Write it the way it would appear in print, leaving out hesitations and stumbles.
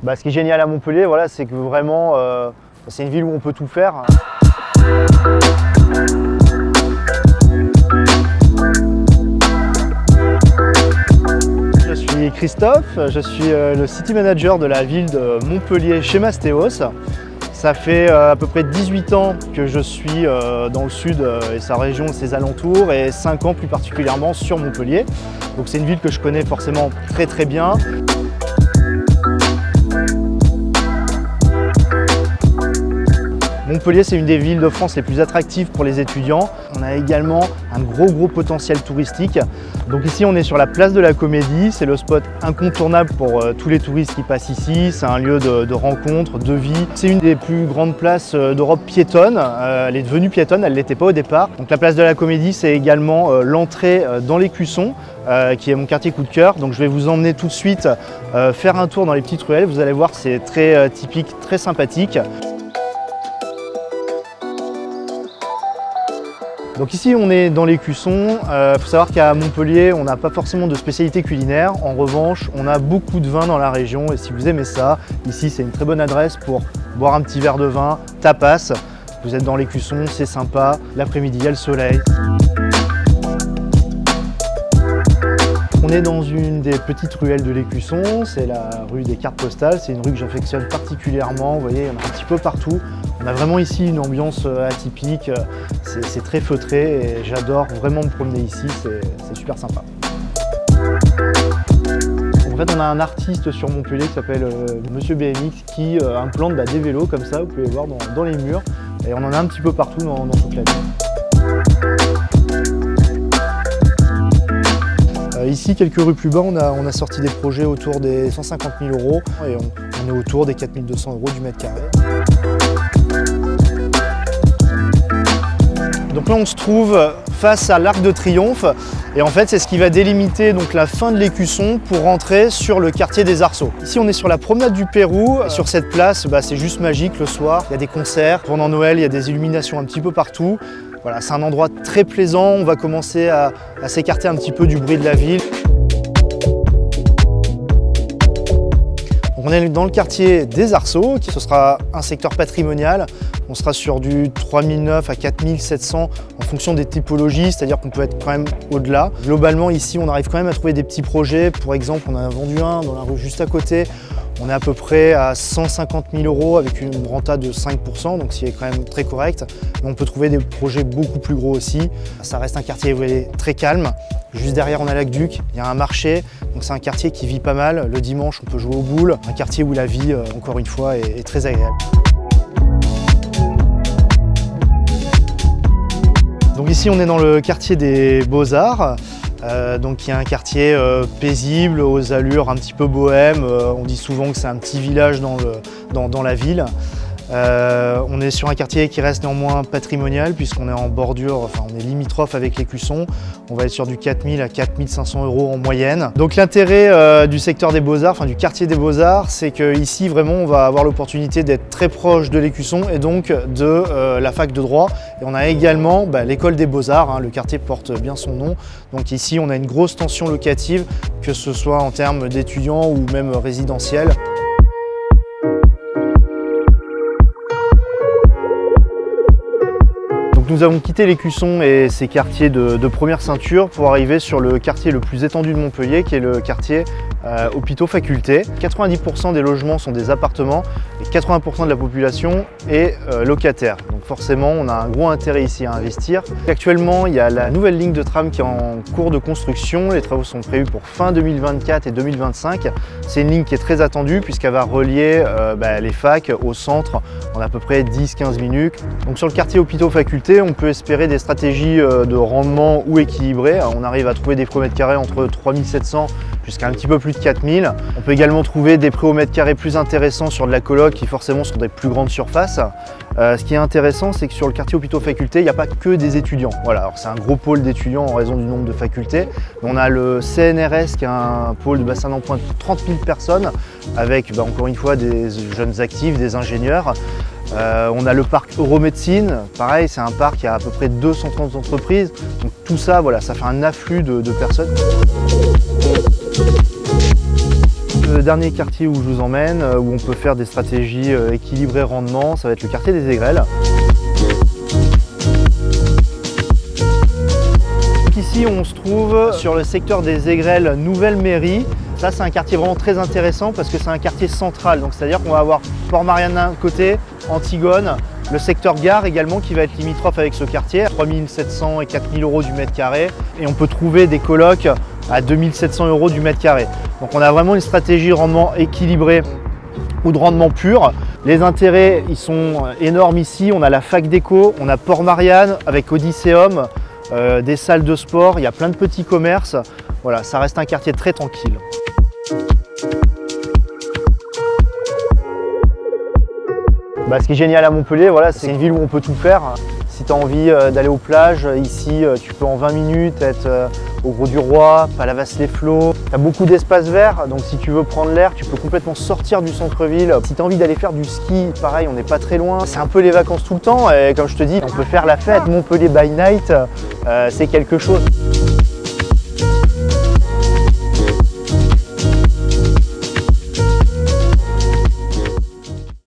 Ce qui est génial à Montpellier, voilà, c'est que vraiment, c'est une ville où on peut tout faire. Je suis Christophe, je suis le City Manager de la ville de Montpellier chez Mastéos. Ça fait à peu près 18 ans que je suis dans le sud et sa région, ses alentours, et 5 ans plus particulièrement sur Montpellier. Donc c'est une ville que je connais forcément très bien. Montpellier, c'est une des villes de France les plus attractives pour les étudiants. On a également un gros potentiel touristique. Donc ici, on est sur la place de la Comédie. C'est le spot incontournable pour tous les touristes qui passent ici. C'est un lieu de rencontre, de vie. C'est une des plus grandes places d'Europe piétonne. Elle est devenue piétonne, elle ne l'était pas au départ. Donc la place de la Comédie, c'est également l'entrée dans l'Écusson, qui est mon quartier coup de cœur. Donc je vais vous emmener tout de suite faire un tour dans les petites ruelles. Vous allez voir, c'est très typique, très sympathique. Donc ici on est dans l'Écusson. Faut savoir qu'à Montpellier on n'a pas forcément de spécialité culinaire. En revanche on a beaucoup de vin dans la région et si vous aimez ça, ici c'est une très bonne adresse pour boire un petit verre de vin, tapas. Vous êtes dans l'Écusson, c'est sympa, l'après-midi il y a le soleil. On est dans une des petites ruelles de l'Écusson, c'est la rue des cartes postales. C'est une rue que j'affectionne particulièrement, vous voyez, il y en a un petit peu partout. On a vraiment ici une ambiance atypique, c'est très feutré et j'adore vraiment me promener ici, c'est super sympa. En fait, on a un artiste sur Montpellier qui s'appelle Monsieur BMX qui implante des vélos comme ça, vous pouvez voir dans les murs. Et on en a un petit peu partout dans toute la ville. Ici, quelques rues plus bas, on a sorti des projets autour des 150 000 € et on est autour des 4 200 € du mètre carré. Donc là, on se trouve face à l'Arc de Triomphe et en fait, c'est ce qui va délimiter donc la fin de l'Écusson pour rentrer sur le quartier des Arceaux. Ici, on est sur la promenade du Pérou. Sur cette place, c'est juste magique le soir. Il y a des concerts. Pendant Noël, il y a des illuminations un petit peu partout. Voilà, c'est un endroit très plaisant. On va commencer à s'écarter un petit peu du bruit de la ville. On est dans le quartier des Arceaux, ce sera un secteur patrimonial. On sera sur du 3009 à 4700 en fonction des typologies, c'est-à-dire qu'on peut être quand même au-delà. Globalement, ici, on arrive quand même à trouver des petits projets. Pour exemple, on en a vendu un dans la rue juste à côté. On est à peu près à 150 000 € avec une renta de 5%, donc c'est quand même très correct. Mais on peut trouver des projets beaucoup plus gros aussi. Ça reste un quartier très calme. Juste derrière, on a l'Aqueduc, il y a un marché. Donc c'est un quartier qui vit pas mal. Le dimanche, on peut jouer aux boules. Un quartier où la vie, encore une fois, est très agréable. Donc ici, on est dans le quartier des Beaux-Arts. Donc il y a un quartier paisible, aux allures un petit peu bohème. On dit souvent que c'est un petit village dans la ville. On est sur un quartier qui reste néanmoins patrimonial puisqu'on est en bordure, enfin on est limitrophe avec l'Écusson. On va être sur du 4 000 à 4 500 € en moyenne. Donc l'intérêt du secteur des Beaux-Arts, enfin du quartier des Beaux-Arts, c'est qu'ici vraiment on va avoir l'opportunité d'être très proche de l'Écusson et donc de la fac de droit. Et on a également l'école des Beaux-Arts, le quartier porte bien son nom. Donc ici on a une grosse tension locative, que ce soit en termes d'étudiants ou même résidentiels. Nous avons quitté l'Écusson et ses quartiers de première ceinture pour arriver sur le quartier le plus étendu de Montpellier, qui est le quartier hôpitaux facultés. 90% des logements sont des appartements et 80% de la population est locataire. Donc forcément, on a un gros intérêt ici à investir. Actuellement, il y a la nouvelle ligne de tram qui est en cours de construction. Les travaux sont prévus pour fin 2024 et 2025. C'est une ligne qui est très attendue puisqu'elle va relier les facs au centre en à peu près 10-15 minutes. Donc sur le quartier hôpitaux facultés, on peut espérer des stratégies de rendement ou équilibrées. On arrive à trouver des prix au mètre carré entre 3 700 jusqu'à un petit peu plus de 4 000. On peut également trouver des prix au mètre carré plus intéressants sur de la coloc qui forcément sont des plus grandes surfaces. Ce qui est intéressant, c'est que sur le quartier hôpitaux facultés, il n'y a pas que des étudiants. Voilà, alors c'est un gros pôle d'étudiants en raison du nombre de facultés. On a le CNRS qui est un pôle de bassin d'emploi de 30 000 personnes avec encore une fois des jeunes actifs, des ingénieurs. On a le parc Euromédecine, pareil, c'est un parc qui a à peu près 230 entreprises. Donc tout ça, voilà, ça fait un afflux de personnes. Le dernier quartier où je vous emmène, où on peut faire des stratégies équilibrées rendement, ça va être le quartier des Aigrelles. Ici, on se trouve sur le secteur des Aigrelles, Nouvelle Mairie. Ça, c'est un quartier vraiment très intéressant parce que c'est un quartier central. Donc, c'est-à-dire qu'on va avoir Port-Marianne d'un côté, Antigone, le secteur gare également qui va être limitrophe avec ce quartier, 3 700 et 4 000 euros du mètre carré. Et on peut trouver des colocs à 2 700 euros du mètre carré. Donc, on a vraiment une stratégie de rendement équilibré ou de rendement pur. Les intérêts, ils sont énormes ici. On a la fac d'éco, on a Port-Marianne avec Odysseum, des salles de sport, il y a plein de petits commerces. Voilà, ça reste un quartier très tranquille. Ce qui est génial à Montpellier, voilà, c'est une ville où on peut tout faire. Si tu as envie d'aller aux plages, ici tu peux en 20 minutes être au Grau du Roi, Palavas-les-Flots. Tu as beaucoup d'espaces verts, donc si tu veux prendre l'air, tu peux complètement sortir du centre-ville. Si tu as envie d'aller faire du ski, pareil, on n'est pas très loin. C'est un peu les vacances tout le temps et comme je te dis, on peut faire la fête. Montpellier by night, c'est quelque chose.